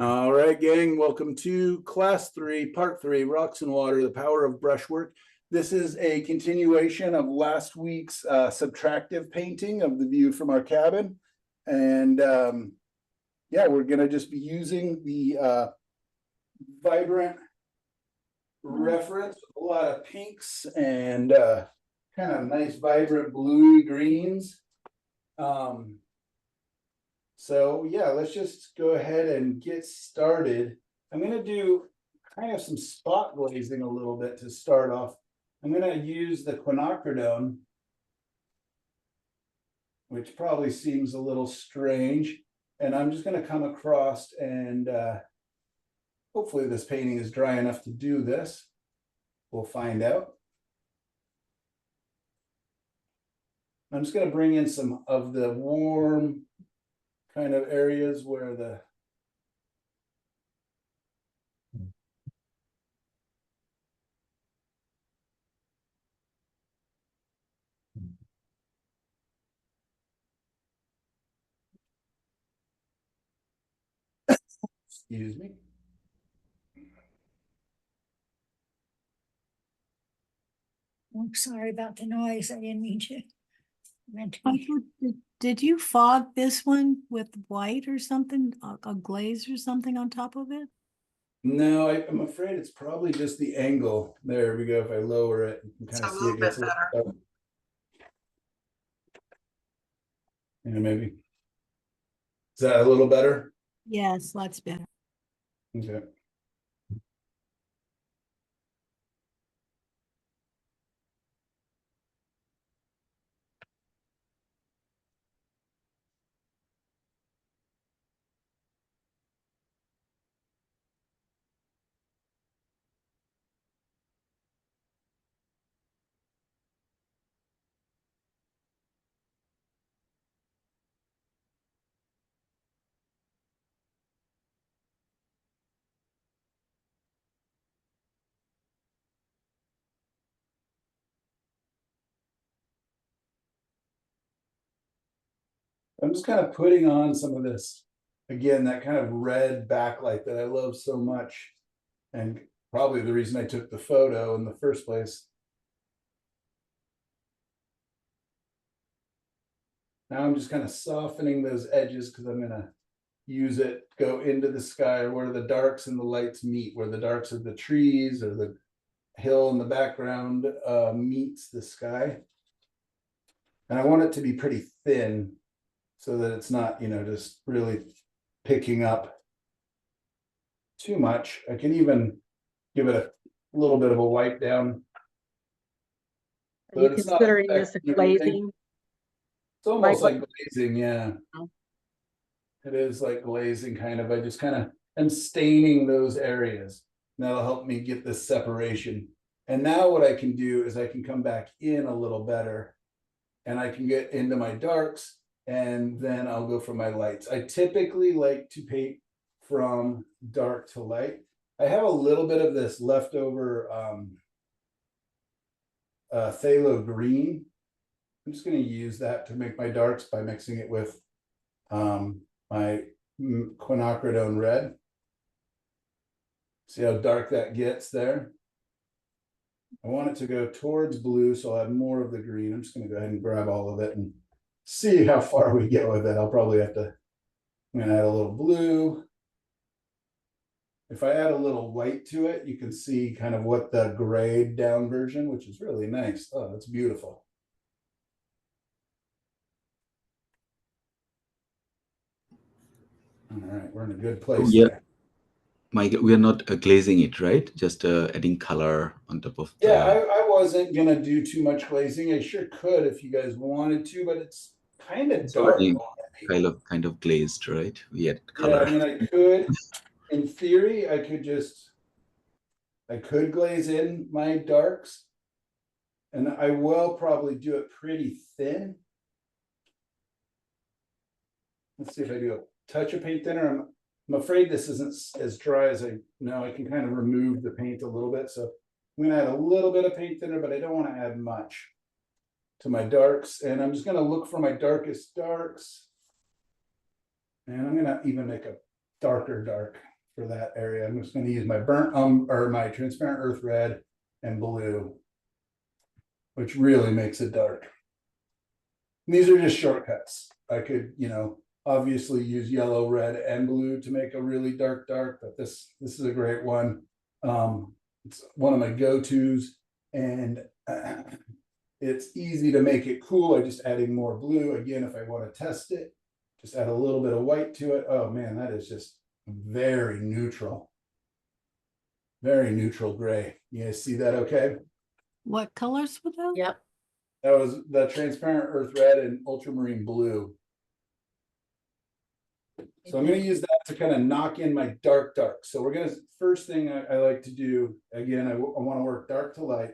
All right, gang, welcome to class 3, part 3, rocks and water, the power of brushwork. This is a continuation of last week's subtractive painting of the view from our cabin. And yeah, we're gonna just be using the vibrant reference, a lot of pinks and kind of nice, vibrant bluey greens. So yeah, let's just go ahead and get started. I'm gonna do kind of some spot glazing a little bit to start off. I'm gonna use the quinacridone, which probably seems a little strange. And I'm just gonna come across and hopefully this painting is dry enough to do this. We'll find out. I'm just gonna bring in some of the warm kind of areas where the excuse me. I'm sorry about the noise. I didn't mean to. Did you fog this one with white or something, a glaze or something on top of it? No, I'm afraid it's probably just the angle. There we go. If I lower it, you can kind of see it gets a little better. Yeah, maybe. Is that a little better? Yes, that's better. Okay. I'm just kind of putting on some of this, again, that kind of red backlight that I love so much. And probably the reason I took the photo in the first place. Now I'm just kind of softening those edges because I'm gonna use it, go into the sky where the darks and the lights meet, where the darks of the trees or the hill in the background meets the sky. And I want it to be pretty thin so that it's not, just really picking up too much. I can even give it a little bit of a wipe down. Are you considering this a glazing? It's almost like glazing, yeah. Oh. It is like glazing kind of. I just kind of am staining those areas. That'll help me get this separation. And now what I can do is I can come back in a little better and I can get into my darks and then I'll go for my lights. I typically like to paint from dark to light. I have a little bit of this leftover phthalo green. I'm just going to use that to make my darks by mixing it with my quinacridone red. See how dark that gets there? I want it to go towards blue, so I'll have more of the green. I'm just going to go ahead and grab all of it and see how far we get with it. I'll probably have to, I'm going to add a little blue. If I add a little white to it, you can see kind of what the grayed down version, which is really nice. Oh, that's beautiful. All right, we're in a good place there. Mike, we are not glazing it, right? Just adding color on top of Yeah, I wasn't gonna do too much glazing. I sure could if you guys wanted to, but it's kind of dark. Kind of glazed, right? We had color. Yeah, I mean, I could, in theory, I could glaze in my darks, and I will probably do it pretty thin. Let's see if I do a touch of paint thinner. I'm afraid this isn't as dry as I know. I can kind of remove the paint a little bit. So I'm going to add a little bit of paint thinner, but I don't want to add much to my darks. And I'm just going to look for my darkest darks. And I'm going to even make a darker dark for that area. I'm just gonna use my burnt or my transparent earth red and blue, which really makes it dark. And these are just shortcuts. I could, you know, obviously use yellow, red, and blue to make a really dark, but this is a great one. It's one of my go-tos, and it's easy to make it cool. I just adding more blue. Again, if I want to test it, just add a little bit of white to it. Oh man, that is just very neutral. Very neutral gray. You guys see that okay? What colors were those? Yep. That was the transparent earth red and ultramarine blue. So I'm going to use that to kind of knock in my dark. So we're going to, first thing I like to do, again, I want to work dark to light.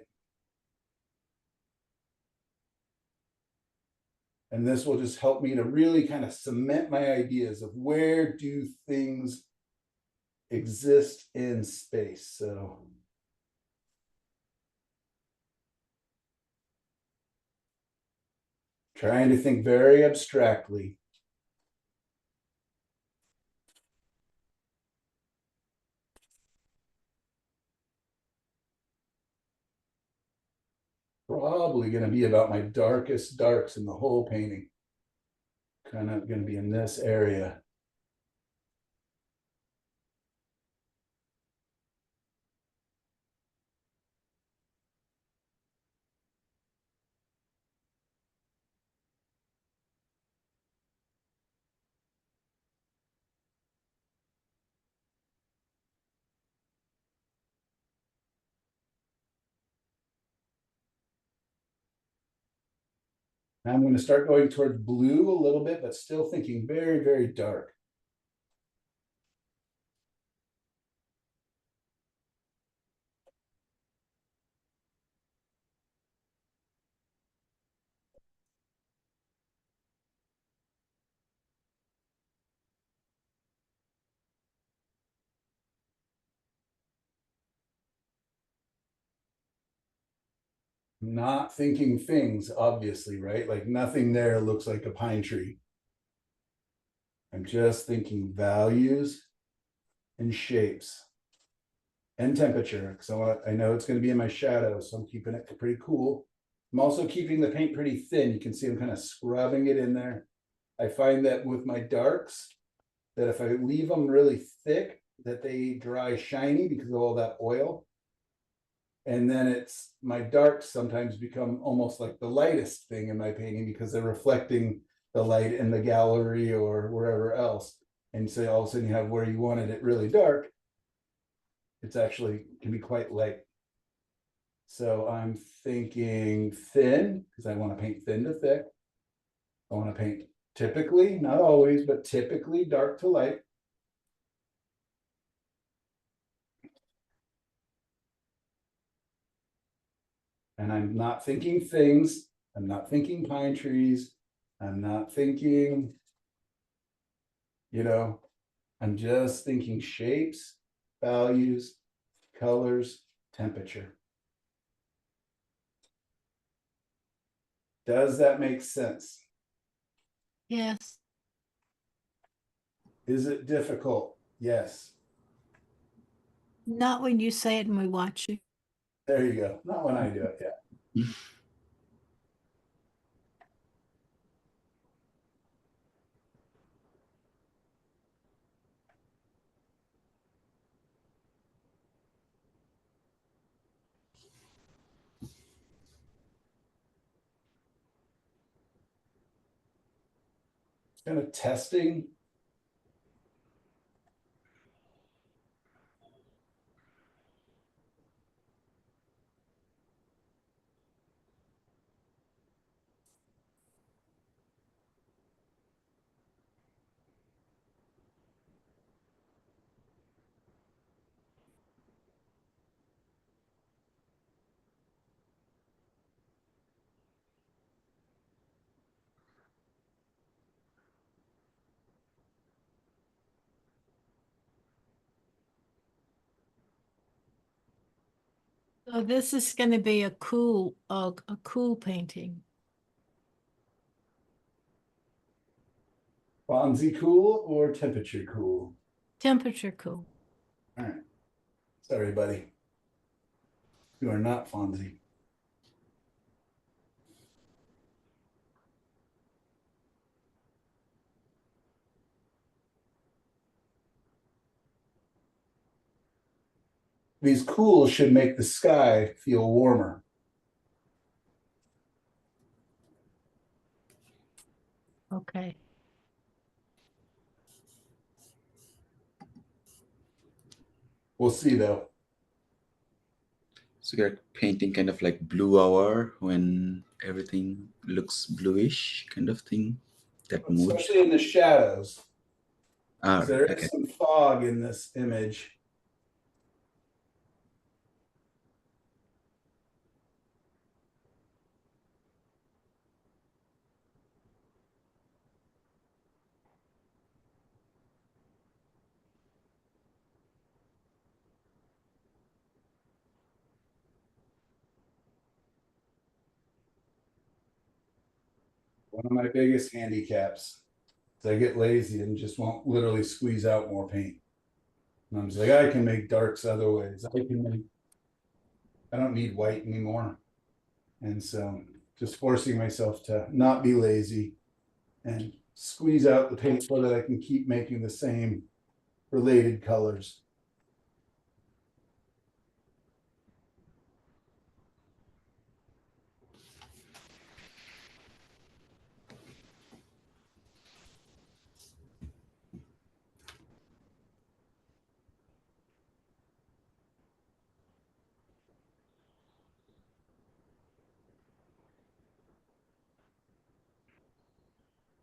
And this will just help me to really kind of cement my ideas of where do things exist in space. So trying to think very abstractly. Probably going to be about my darkest darks in the whole painting. Kind of going to be in this area. I'm going to start going towards blue a little bit, but still thinking very, very dark. Not thinking things, obviously, right? Like nothing there looks like a pine tree. I'm just thinking values and shapes and temperature. Because I know it's going to be in my shadow, so I'm keeping it pretty cool. I'm also keeping the paint pretty thin. You can see I'm kind of scrubbing it in there. I find that with my darks, that if I leave them really thick, that they dry shiny because of all that oil. And then it's my darks sometimes become almost like the lightest thing in my painting because they're reflecting the light in the gallery or wherever else. And so all of a sudden you have where you wanted it really dark, it's actually can be quite light. So I'm thinking thin because I want to paint thin to thick. I want to paint typically, not always, but typically dark to light. And I'm not thinking things. I'm not thinking pine trees. I'm not thinking, you know, I'm just thinking shapes, values, colors, temperature. Does that make sense? Yes. Is it difficult? Yes. Not when you say it and we watch you. There you go. Not when I do it, yeah. Kind of testing. So this is going to be a cool painting. Bonzi cool or temperature cool? Temperature cool. All right. Sorry, buddy. You are not Fonzie. These cools should make the sky feel warmer. Okay. We'll see though. So you're painting kind of like blue hour when everything looks bluish kind of thing. That mood. Especially in the shadows. Ah, There okay. is some fog in this image. One of my biggest handicaps is I get lazy and just won't literally squeeze out more paint. And I'm just like, I can make darks other ways. I don't need white anymore. And so just forcing myself to not be lazy and squeeze out the paint so that I can keep making the same related colors.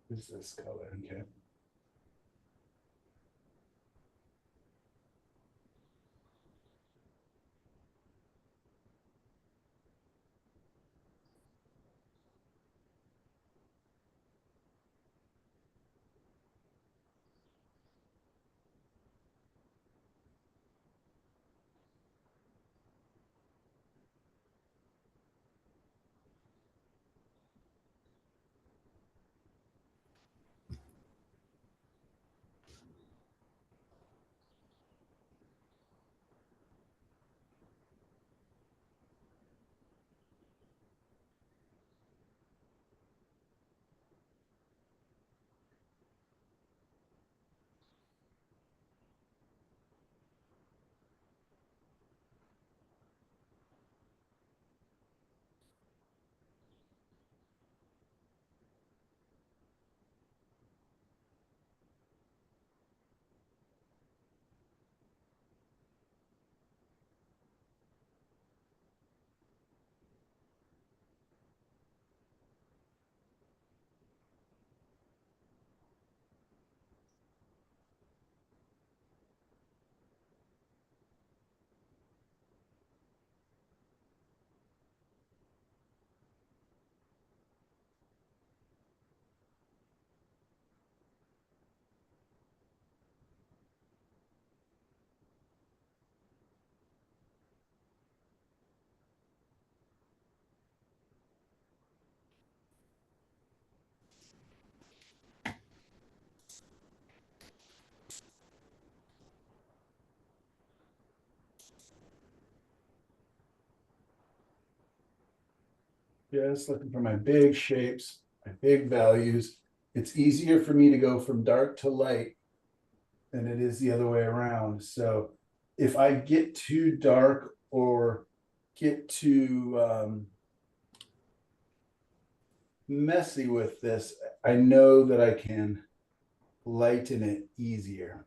What's this color? Okay. Just looking for my big shapes, my big values. It's easier for me to go from dark to light than it is the other way around. So if I get too dark or get too messy with this, I know that I can lighten it easier.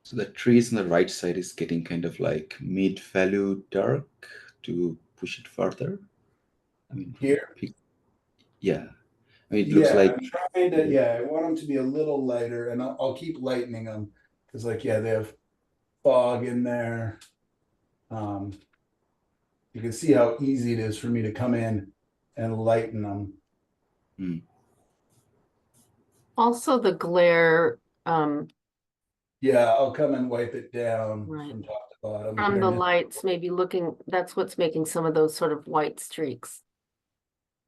So the trees on the right side is getting kind of like mid-value dark to push it further. I mean, Here? yeah. I mean, it looks Yeah, like I'm trying to, yeah, I want them to be a little lighter and I'll keep lightening them. Cause like, yeah, they have fog in there. You can see how easy it is for me to come in and lighten them. Also the glare Yeah, I'll come and wipe it down Right. from top to bottom. from here the in this- lights, maybe looking, that's what's making some of those sort of white streaks.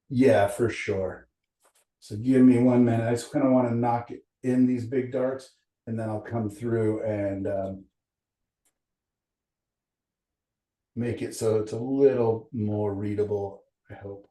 Yeah, for sure. So give me 1 minute. I just kind of want to knock it in these big darks, and then I'll come through and make it so it's a little more readable, I hope.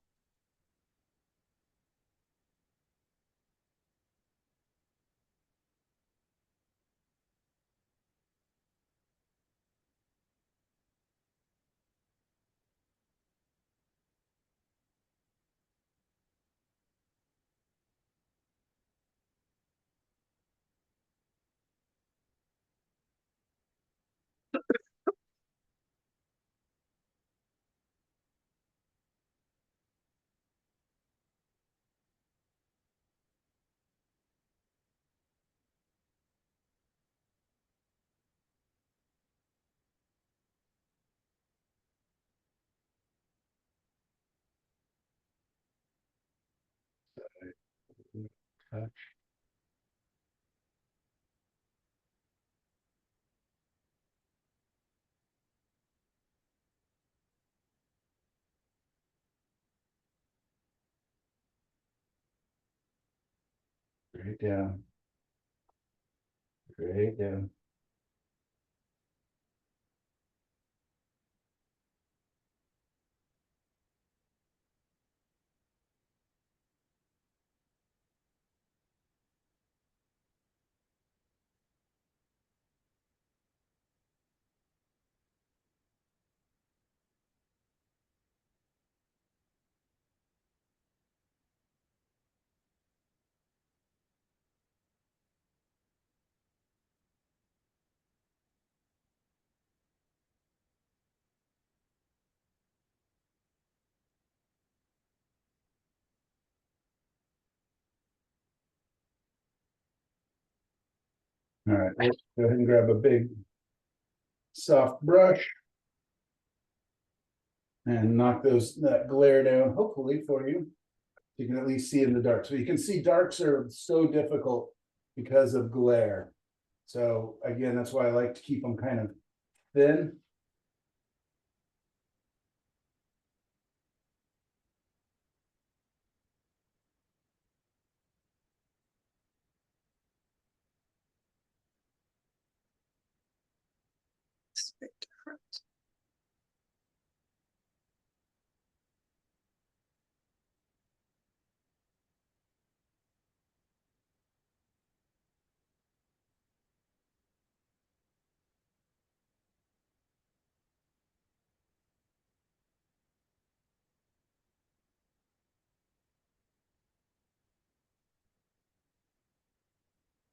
Right down. Right down. All right, let's go ahead and grab a big soft brush and knock that glare down, hopefully for you. You can at least see in the dark. So you can see darks are so difficult because of glare. So again, that's why I like to keep them kind of thin. It's a bit different.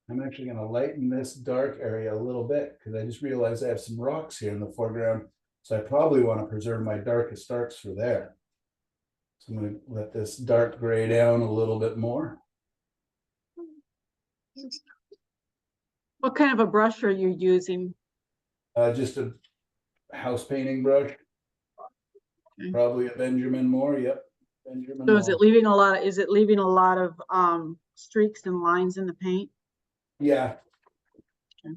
I'm actually going to lighten this dark area a little bit because I just realized I have some rocks here in the foreground. So I probably want to preserve my darkest darks for there. So I'm going to let this dark gray down a little bit more. What kind of a brush are you using? Just a house painting brush. Okay. Probably a Benjamin Moore. Yep. Benjamin So is Moore. it leaving a lot of streaks and lines in the paint? Yeah. Okay.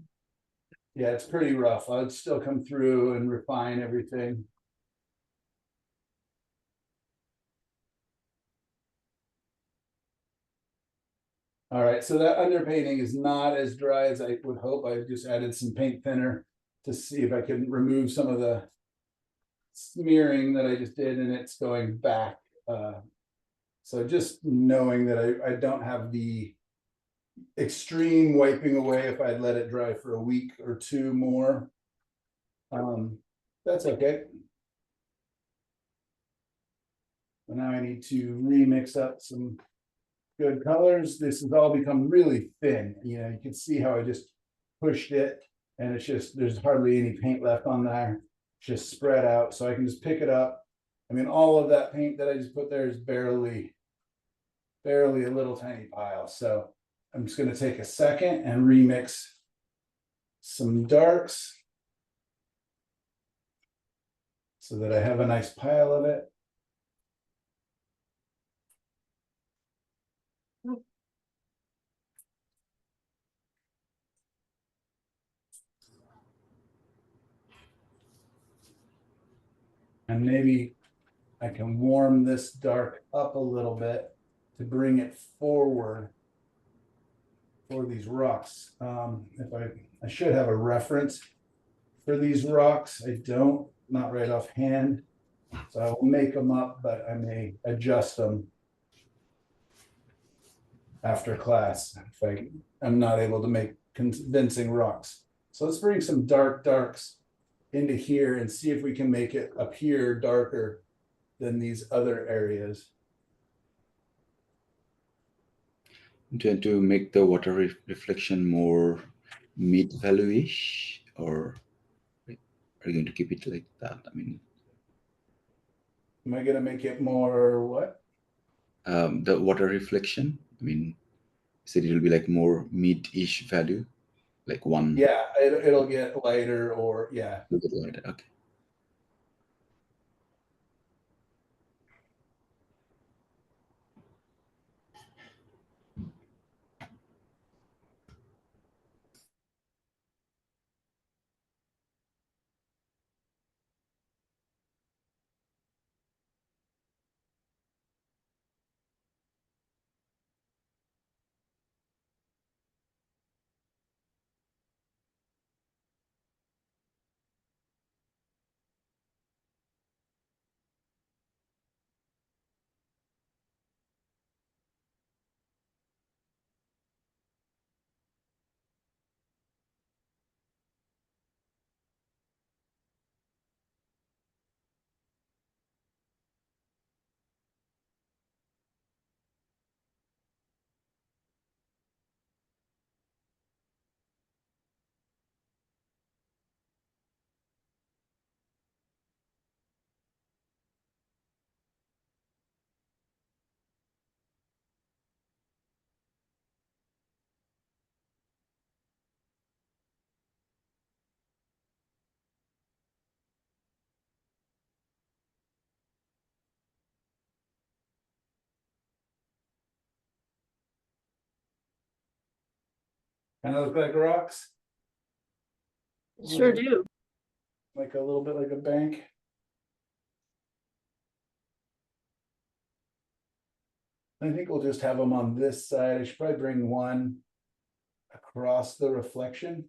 Yeah, it's pretty rough. I'd still come through and refine everything. All right, so that underpainting is not as dry as I would hope. I just added some paint thinner to see if I can remove some of the smearing that I just did, and it's going back. So just knowing that I don't have the extreme wiping away if I'd let it dry for a week or two more. That's okay. But now I need to remix up some good colors. This has all become really thin. You know, you can see how I just pushed it, and it's just, there's hardly any paint left on there. It's just spread out, so I can just pick it up. I mean, all of that paint that I just put there is barely a little tiny pile. So I'm just going to take a second and remix some darks so that I have a nice pile of it. And maybe I can warm this dark up a little bit to bring it forward for these rocks. If I should have a reference for these rocks. I don't, not right offhand. So I will make them up, but I may adjust them after class if I'm not able to make convincing rocks. So let's bring some darks into here and see if we can make it appear darker than these other areas. To make the water reflection more mid-value-ish, or are you going to keep it like that? I mean, Am I gonna make it more what? the water reflection, I mean, you said it'll be like more mid-ish value, like one. Yeah, it'll get lighter or yeah. Look at lighter. Okay. Kind of look like rocks, Sure do. like a little bit like a bank. I think we'll just have them on this side. I should probably bring one across the reflection.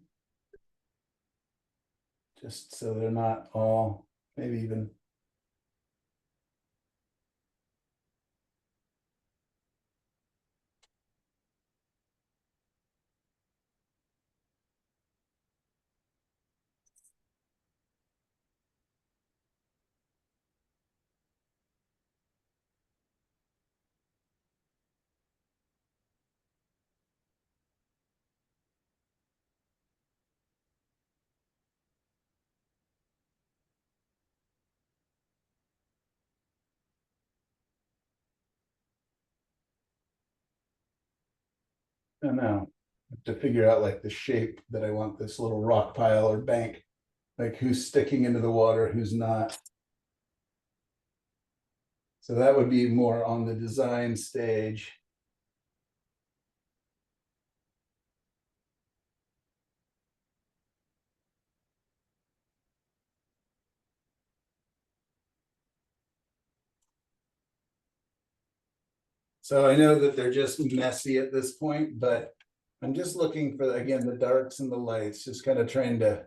Just so they're not all, maybe even. I don't know, to figure out like the shape that I want this little rock pile or bank, like who's sticking into the water, who's not. So that would be more on the design stage. So I know that they're just messy at this point, but I'm just looking for, again, the darks and the lights, just kind of trying to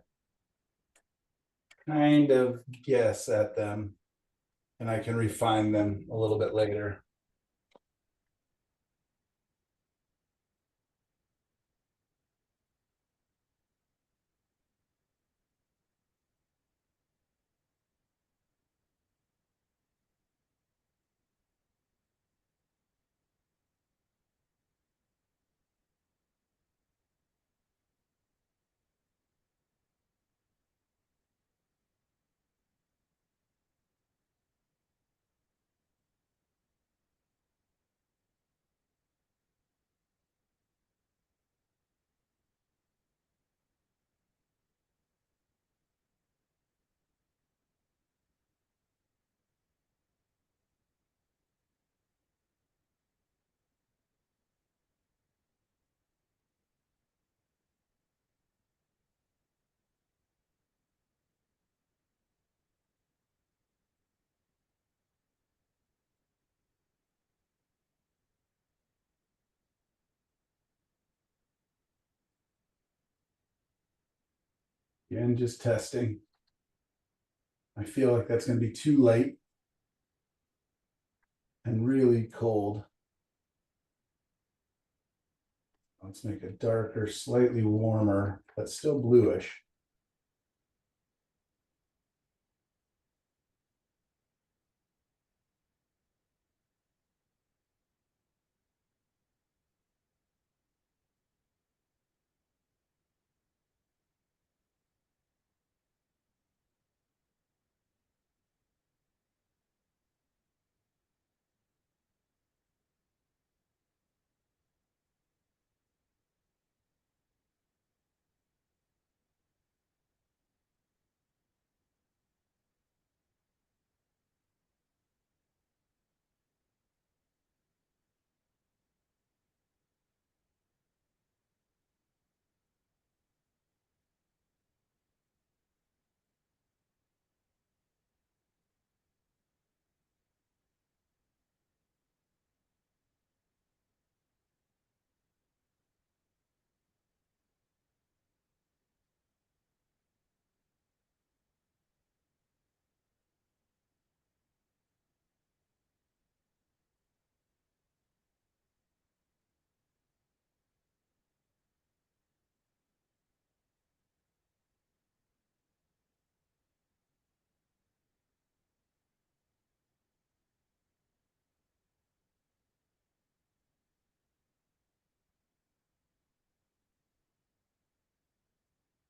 guess at them. And I can refine them a little bit later. Again, just testing. I feel like that's gonna be too light. And really cold. Let's make it darker, slightly warmer, but still bluish.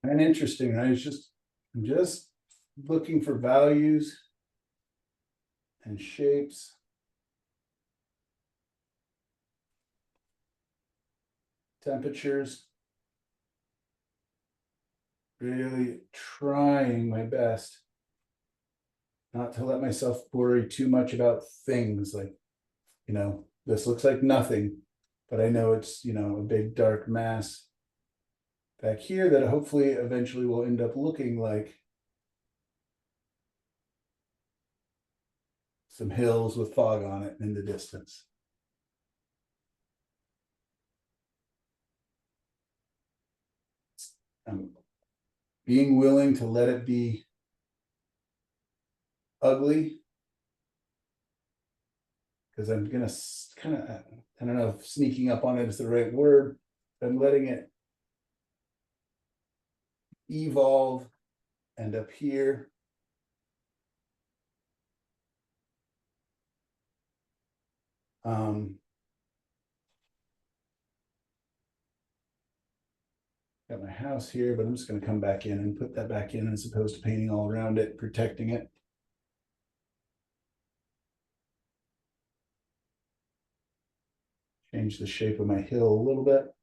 And interesting, right? I'm just looking for values and shapes. Temperatures. Really trying my best not to let myself worry too much about things like, this looks like nothing, but I know it's, a big dark mass back here that hopefully eventually will end up looking like some hills with fog on it in the distance. I'm being willing to let it be ugly because I'm gonna kind of, I don't know if sneaking up on it is the right word. I'm letting it evolve, and up here got my house here, but I'm just going to come back in and put that back in as opposed to painting all around it, protecting it. Change the shape of my hill a little bit.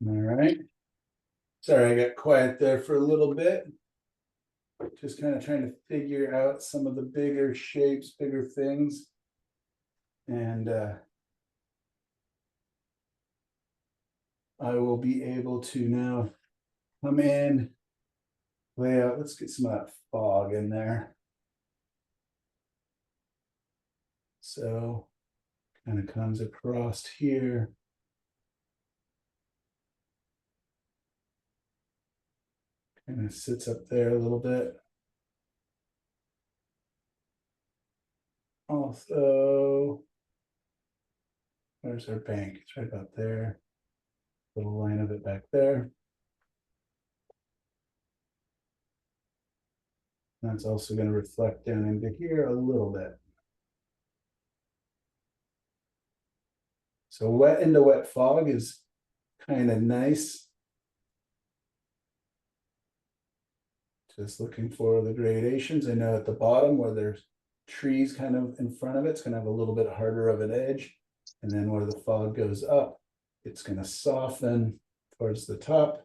All right. Sorry, I got quiet there for a little bit. Just kind of trying to figure out some of the bigger shapes, bigger things. And I will be able to now come in, lay out. Let's get some of that fog in there. So kind of comes across here. And it sits up there a little bit. Also, where's our bank? It's right about there. Little line of it back there. That's also going to reflect down into here a little bit. So wet into wet fog is kind of nice. Just looking for the gradations. I know at the bottom where there's trees kind of in front of it, it's going to have a little bit harder of an edge. And then where the fog goes up, it's going to soften towards the top.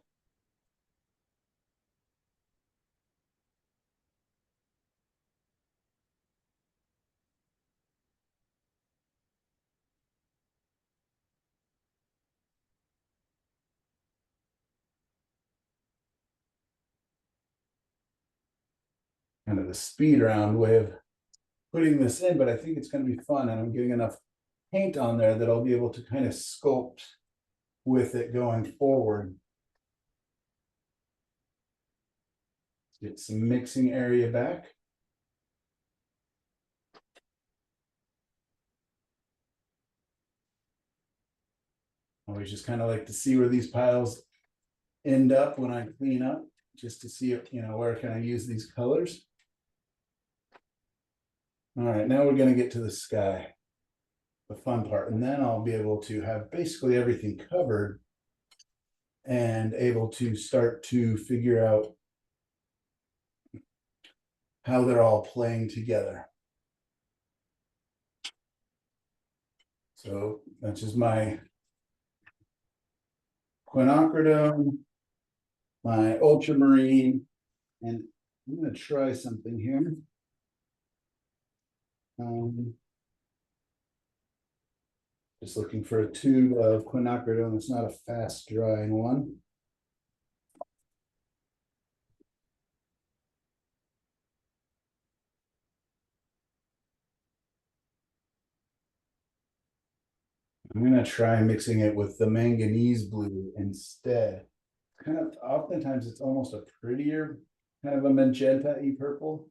Kind of a speed round way of putting this in, but I think it's going to be fun, and I'm getting enough paint on there that I'll be able to kind of sculpt with it going forward. Get some mixing area back. Always just kind of like to see where these piles end up when I clean up, just to see, where can I use these colors. All right, now we're going to get to the sky, the fun part, and then I'll be able to have basically everything covered and able to start to figure out how they're all playing together. So that's just my quinacridone, my ultramarine, and I'm going to try something here. Just looking for a tube of quinacridone that's not a fast drying one. I'm going to try mixing it with the manganese blue instead. Kind of oftentimes it's almost a prettier, kind of a magenta-y purple.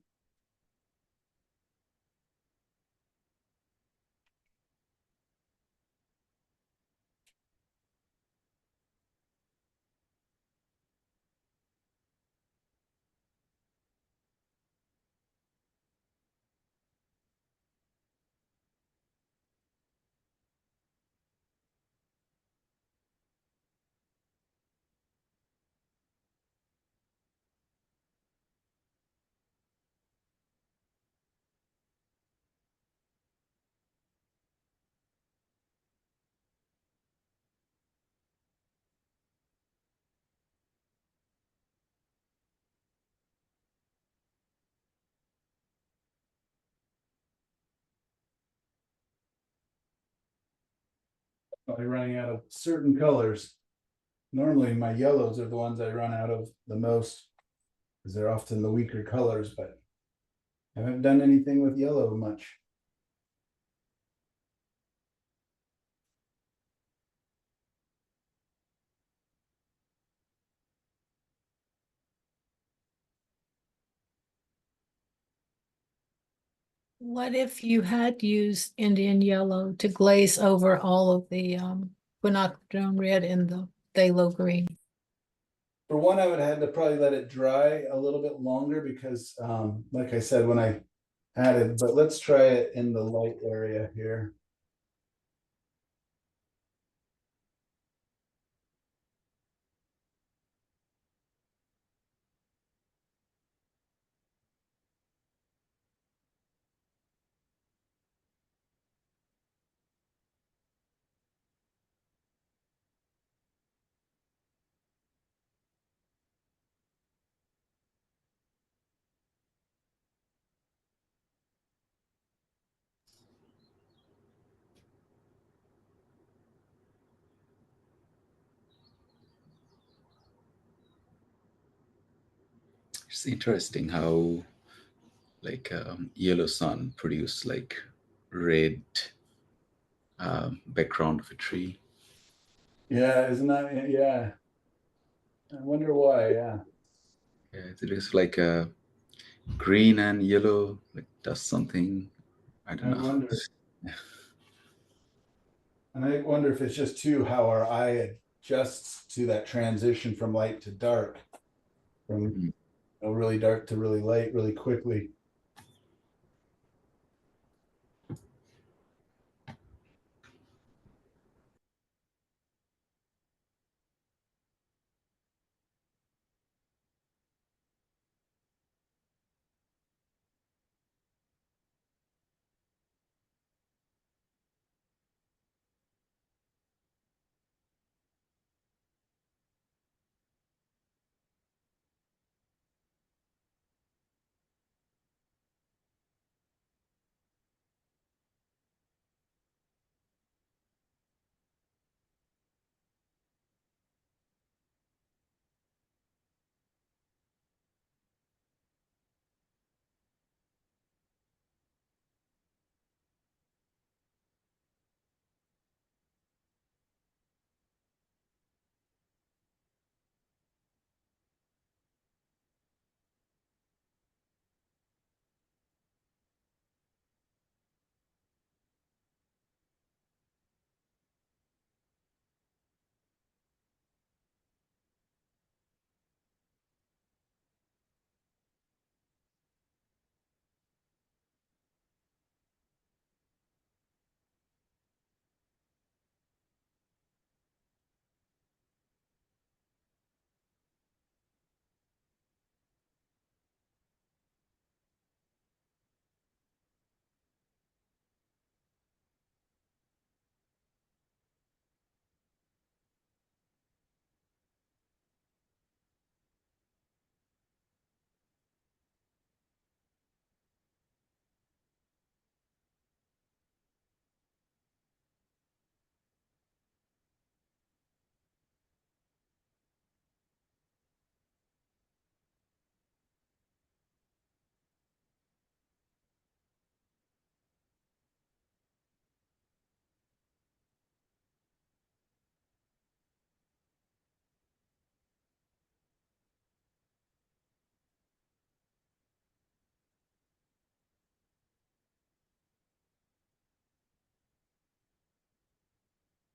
Probably running out of certain colors. Normally my yellows are the ones I run out of the most because they're often the weaker colors, but I haven't done anything with yellow much. What if you had used Indian yellow to glaze over all of the quinacridone red and the phthalo green? For one, I would have to probably let it dry a little bit longer because, like I said, when I added, but let's try it in the light area here. It's interesting how like yellow sun produce like red background of a tree. Yeah, isn't that, yeah. I wonder why, yeah. Yeah, it looks like green and yellow, like does something. I don't I know. wonder. And I wonder if it's just too how our eye adjusts to that transition from light to dark, from Mm. really dark to really light really quickly.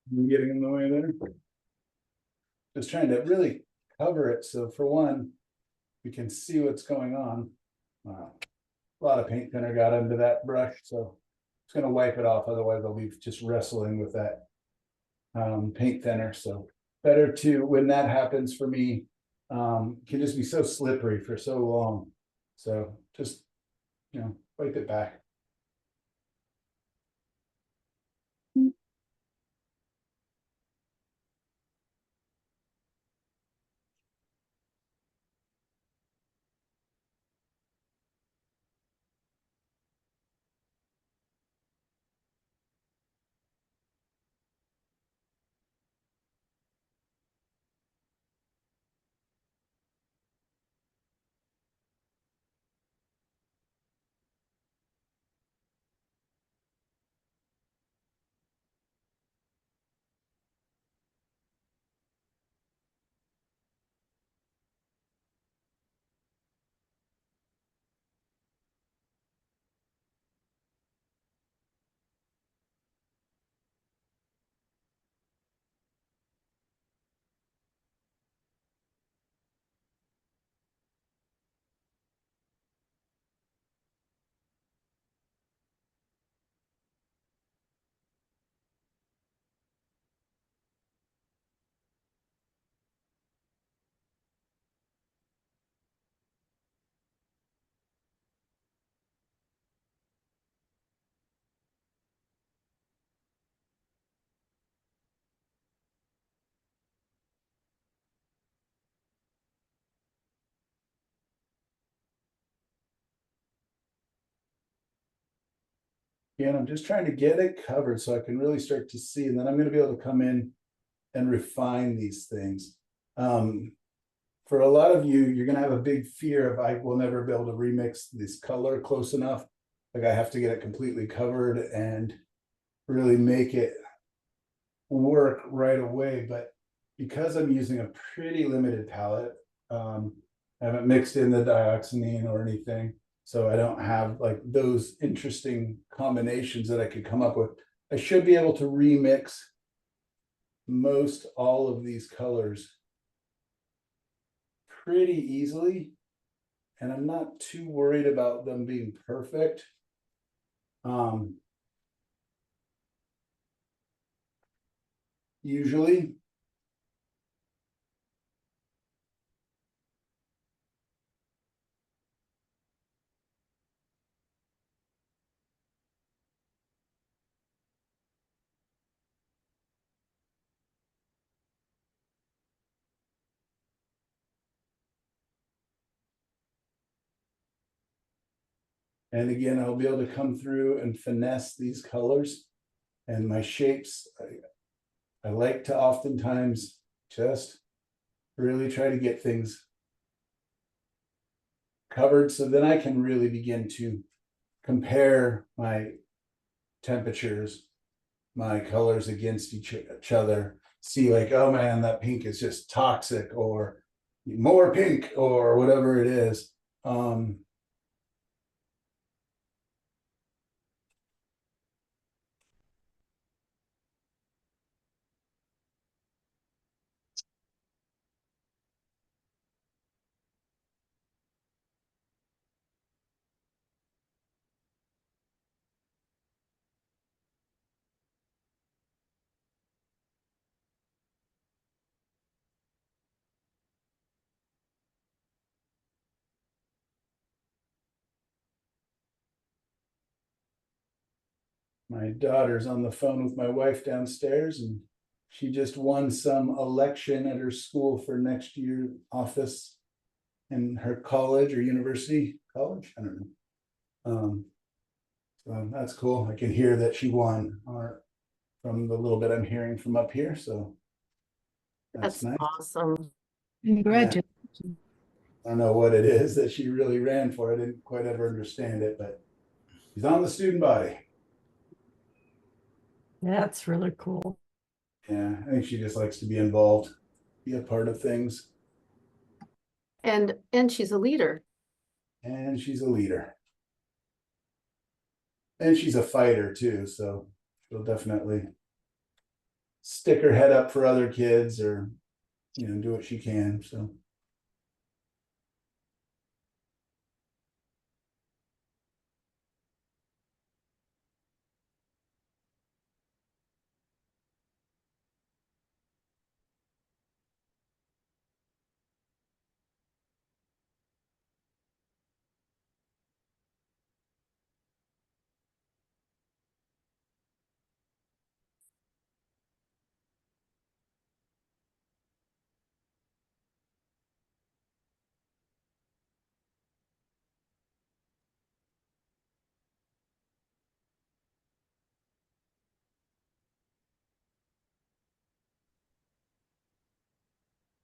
I'm getting in the way there. Just trying to really cover it. So for one, we can see what's going on. Wow. A lot of paint thinner got into that brush, so it's gonna wipe it off. Otherwise I'll be just wrestling with that paint thinner. So better to, when that happens for me, can just be so slippery for so long. So just, wipe it back. Yeah, and I'm just trying to get it covered so I can really start to see, and then I'm gonna be able to come in and refine these things. For a lot of you, you're gonna have a big fear of I will never be able to remix this color close enough. Like I have to get it completely covered and really make it work right away. But because I'm using a pretty limited palette, I haven't mixed in the dioxazine or anything. So I don't have like those interesting combinations that I could come up with. I should be able to remix most all of these colors pretty easily. And I'm not too worried about them being perfect. Usually. And again, I'll be able to come through and finesse these colors and my shapes. I like to oftentimes just really try to get things covered so then I can really begin to compare my temperatures, my colors against each other, see like, oh man, that pink is just toxic, or more pink, or whatever it is. My daughter's on the phone with my wife downstairs, and she just won some election at her school for next year office in her college or university. College, I don't know. So that's cool. I can hear that she won from the little bit I'm hearing from up here. So that's nice. Awesome. Congratulations. I don't know what it is that she really ran for. I didn't quite ever understand it, but she's on the student body. That's really cool. Yeah, I think she just likes to be involved, be a part of things. And she's a leader. And she's a leader. And she's a fighter too, so she'll definitely stick her head up for other kids, or do what she can. So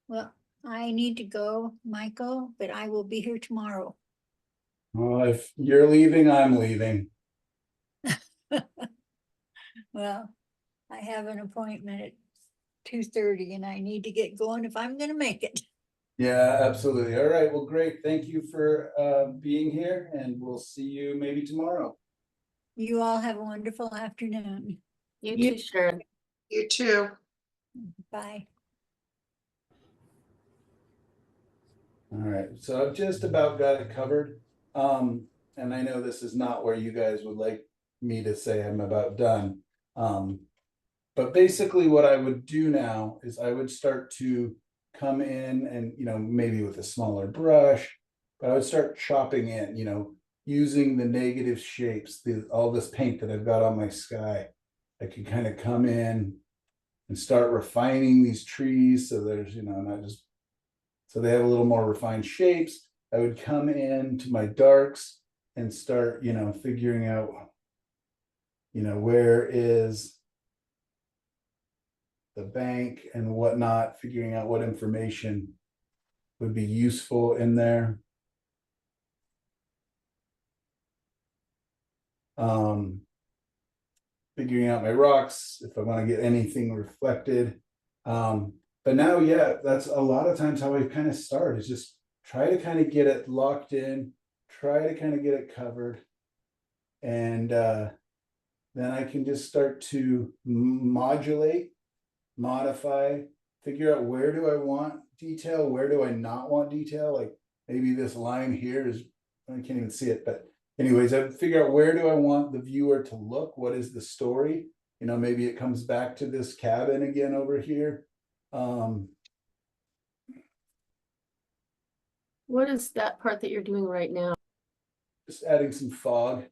Well, I need to go, Michael, but I will be here tomorrow. well, if you're leaving, I'm leaving. Well, I have an appointment at 2:30 and I need to get going if I'm gonna make it. Yeah, absolutely. All right, well, great. Thank you for being here, and we'll see you maybe tomorrow. You all have a wonderful afternoon. You You- too, Sharon. You too. Bye. All right, so I've just about got it covered. And I know this is not where you guys would like me to say I'm about done. But basically what I would do now is I would start to come in and, maybe with a smaller brush, but I would start chopping in, using the negative shapes, all this paint that I've got on my sky. I can kind of come in and start refining these trees so there's, not just, so they have a little more refined shapes. I would come in to my darks and start, figuring out, where is the bank and whatnot, figuring out what information would be useful in there. Figuring out my rocks, if I want to get anything reflected. But now, yeah, that's a lot of times how I kind of start, is just try to kind of get it locked in, try to kind of get it covered. And then I can just start to modulate, modify, figure out where do I want detail, where do I not want detail. Like maybe this line here is, I can't even see it, but anyways, I figure out where do I want the viewer to look, what is the story. You know, maybe it comes back to this cabin again over here. What is that part that you're doing right now? Just adding some fog,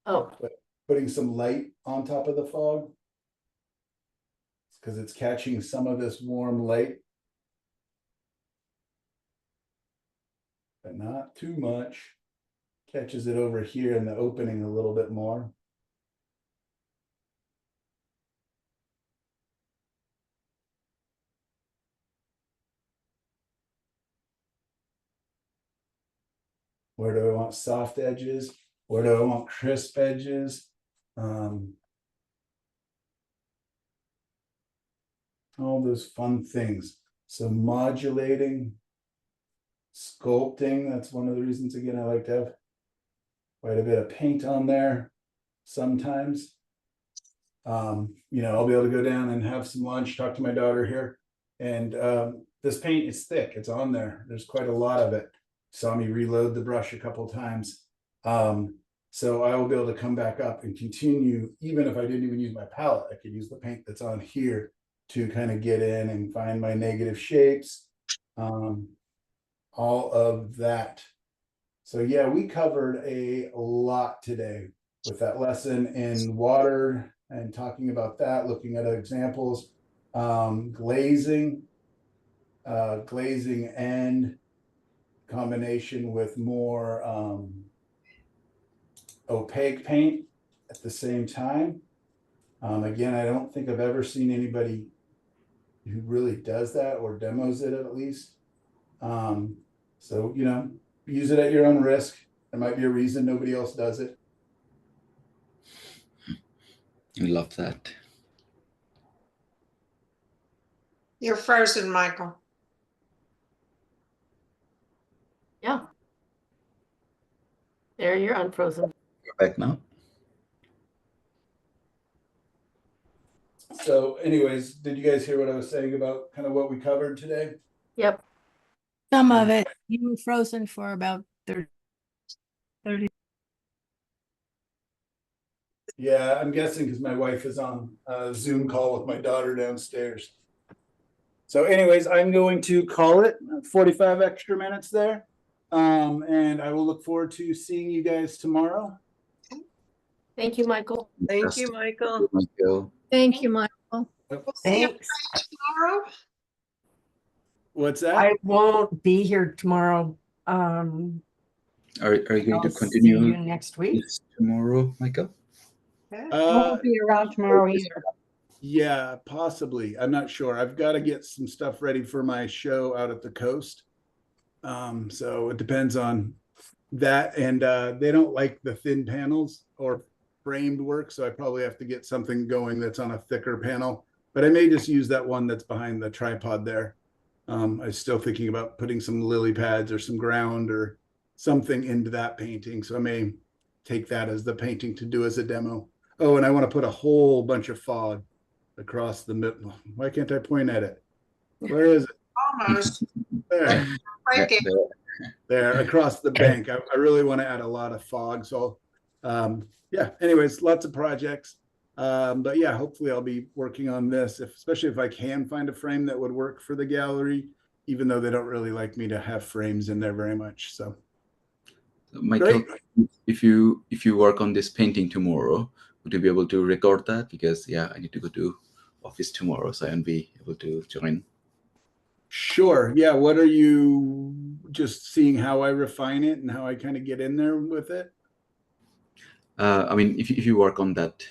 Oh, putting some light on top of the fog. Because it's catching some of this warm light. But not too much. Catches it over here in the opening a little bit more. Where do I want soft edges? Where do I want crisp edges? All those fun things. So modulating, sculpting, that's one of the reasons, again, I like to have quite a bit of paint on there sometimes. You know, I'll be able to go down and have some lunch, talk to my daughter here. And this paint is thick, it's on there. There's quite a lot of it. Saw me reload the brush a couple times. So I will be able to come back up and continue, even if I didn't even use my palette, I could use the paint that's on here to kind of get in and find my negative shapes, all of that. So yeah, we covered a lot today with that lesson in water and talking about that, looking at examples, glazing and combination with more opaque paint at the same time. Again, I don't think I've ever seen anybody who really does that or demos it at least. So, you know, use it at your own risk. There might be a reason nobody else does it. I love that. You're frozen, Michael. yeah. There, you're unfrozen. You're back now. So anyways, did you guys hear what I was saying about kind of what we covered today? Yep. Some of it, you were frozen for about 30. Yeah, I'm guessing because my wife is on a Zoom call with my daughter downstairs. So anyways, I'm going to call it 45 extra minutes there. And I will look forward to seeing you guys tomorrow. Thank you, Michael. Thank you, Michael. Michael. Thank you, Michael. We'll see you Thanks. tomorrow. What's that? I won't be here tomorrow. Are you going I'll to see continue you next week. this tomorrow, Michael? I won't be around tomorrow either. Yeah, possibly. I'm not sure. I've got to get some stuff ready for my show out at the coast. So it depends on that. And they don't like the thin panels or framed work. So I probably have to get something going that's on a thicker panel. But I may just use that one that's behind the tripod there. I'm still thinking about putting some lily pads or some ground or something into that painting. So I may take that as the painting to do as a demo. Oh, and I want to put a whole bunch of fog across the middle. Why can't I point at it? Where is it? Almost. There, Right there. there across the bank. I really want to add a lot of fog. So yeah, anyways, lots of projects. But yeah, hopefully I'll be working on this, especially if I can find a frame that would work for the gallery, even though they don't really like me to have frames in there very much. So Michael, great. if you work on this painting tomorrow, would you be able to record that? Because yeah, I need to go to office tomorrow, so I won't be able to join. Sure. Yeah. What are you just seeing how I refine it and how I kind of get in there with it? I mean, if you work on that,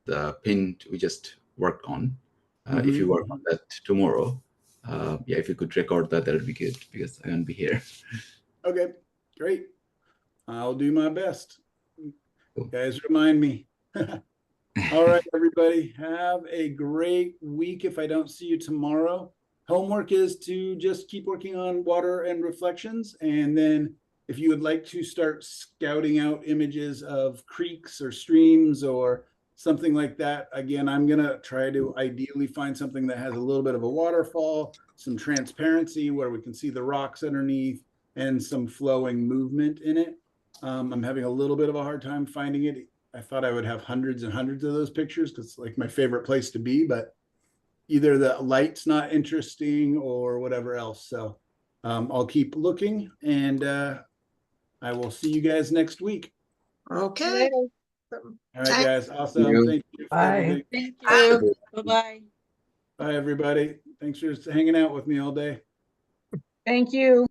the paint we just worked on, if you work on that tomorrow, yeah, if you could record that, that would be good because I won't be here. Okay, great. I'll do my best. Cool. Guys, remind me. All right, everybody, have a great week. If I don't see you tomorrow, homework is to just keep working on water and reflections. And then if you would like to start scouting out images of creeks or streams or something like that, again, I'm gonna try to ideally find something that has a little bit of a waterfall, some transparency where we can see the rocks underneath, and some flowing movement in it. I'm having a little bit of a hard time finding it. I thought I would have hundreds and hundreds of those pictures because it's like my favorite place to be, but either the light's not interesting or whatever else. So I'll keep looking, and I will see you guys next week. Okay. All right, Thank- guys. Awesome. you. Thank you. for Bye. everything. Thank Ah. you. Bye-bye. Bye, everybody. Thanks for hanging out with me all day. Thank you.